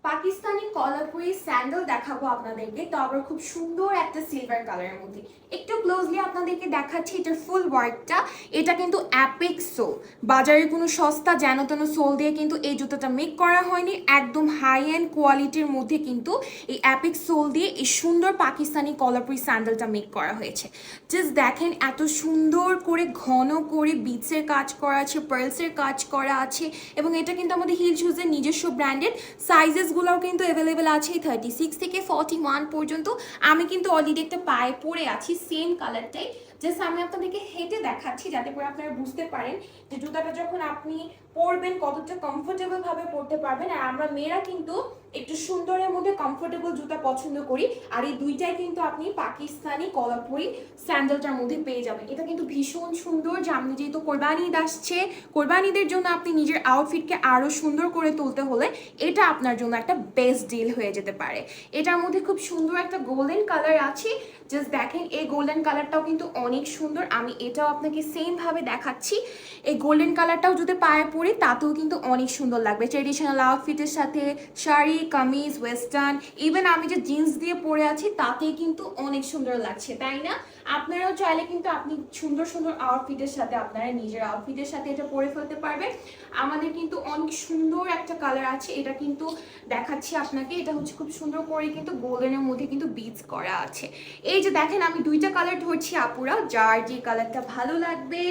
Pakistani কলারপুরি sandal দেখাবো আপনাদেরকে, তো আবার খুব সুন্দর একটা সিলভার কালারের মধ্যে। একটু ক্লোজলি আপনাদেরকে দেখাচ্ছি এটার ফুল ওয়ার্কটা। এটা কিন্তু অ্যাপিক সোল, বাজারে কোনো সস্তা যেন তেন সোল দিয়ে কিন্তু এই জুতোটা মেক করা হয়নি। একদম হাই এন্ড কোয়ালিটির মধ্যে কিন্তু এই অ্যাপিক সোল দিয়ে এই সুন্দর পাকিস্তানি কলারপুরি স্যান্ডেলটা মেক করা হয়েছে। জাস্ট দেখেন এত সুন্দর করে ঘন করে বিটসের কাজ করা আছে, পার্লসের কাজ করা আছে, এবং এটা কিন্তু আমাদের হিল শুজের নিজস্ব ব্র্যান্ডেড। সাইজেসগুলোও কিন্তু অ্যাভেলেবেল আছে 36 থেকে 41 পর্যন্ত। আমি কিন্তু অলরেডি একটা পায়ে পরে আছি সেম কালারটাই। জাস্ট আমি আপনাদেরকে হেঁটে দেখাচ্ছি যাতে করে আপনারা বুঝতে পারেন যে জুতাটা যখন আপনি পরবেন কতটা কমফোর্টেবল ভাবে পরতে পারবেন। আর আমরা মেয়েরা কিন্তু একটু সুন্দরের মধ্যে কমফোর্টেবল জুতা পছন্দ করি, আর এই দুইটাই কিন্তু আপনি পাকিস্তানি কলারপুরি স্যান্ডেলটার মধ্যে পেয়ে যাবেন। এটা কিন্তু ভীষণ সুন্দর, যে আপনি যেহেতু কোরবানি ঈদ আসছে, কোরবানিদের জন্য আপনি নিজের আউটফিটকে আরো সুন্দর করে তুলতে হলে এটা আপনার জন্য একটা বেস্ট ডিল হয়ে যেতে পারে। এটার মধ্যে খুব সুন্দর একটা গোল্ডেন কালার আছে। জাস্ট দেখেন এই গোল্ডেন কালারটাও কিন্তু অনেক সুন্দর। আমি এটাও আপনাকে সেম ভাবে দেখাচ্ছি। এই গোল্ডেন কালারটাও যদি পায়ে পরি তাতেও কিন্তু অনেক সুন্দর লাগবে ট্রেডিশনাল আউটফিটের সাথে, শাড়ি, কামিজ, ওয়েস্টার্ন, ইভেন আমি যে জিন্স দিয়ে পরে আছি তাতেই কিন্তু অনেক সুন্দর লাগছে, তাই না? আপনারাও চাইলে কিন্তু আপনি সুন্দর সুন্দর আউটফিটের সাথে, আপনারা নিজের আউটফিটের সাথে এটা পরে ফেলতে পারবেন। আমাদের কিন্তু অনেক সুন্দর একটা কালার আছে, এটা কিন্তু দেখাচ্ছি আপনাকে। এটা হচ্ছে খুব সুন্দর করে কিন্তু গোল্ডেনের মধ্যে কিন্তু বিটস করা আছে। এই যে দেখেন আমি দুইটা কালার ধরছি আপুরা, যার যে কালারটা ভালো লাগবে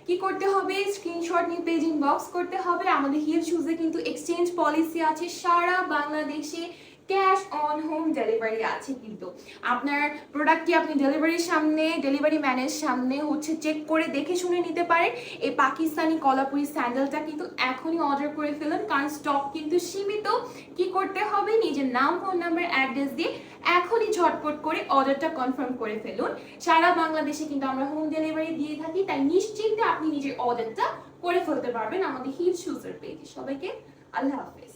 কি করতে হবে, স্ক্রিনশট নিয়ে পেজ ইনবক্স করতে হবে। আমাদের হিল শুজে কিন্তু এক্সচেঞ্জ পলিসি আছে, সারা বাংলাদেশে ক্যাশ অন হোম ডেলিভারি আছে। কিন্তু আপনার প্রোডাক্টটি আপনি ডেলিভারি ম্যানের সামনে হচ্ছে চেক করে দেখে শুনে নিতে পারেন। এই পাকিস্তানি কলাপুরি স্যান্ডেলটা কিন্তু এখনই অর্ডার করে ফেলুন, কারণ স্টক কিন্তু সীমিত। কি করতে হবে, নিজের নাম, ফোন নাম্বার, অ্যাড্রেস দিয়ে এখনই ঝটপট করে অর্ডারটা কনফার্ম করে ফেলুন। সারা বাংলাদেশে কিন্তু আমরা হোম ডেলিভারি দিয়ে থাকি, তাই নিশ্চিন্তে আপনি নিজের অর্ডারটা করে ফেলতে পারবেন আমাদের হিল শুজের পেজে। সবাইকে আল্লাহ হাফেজ।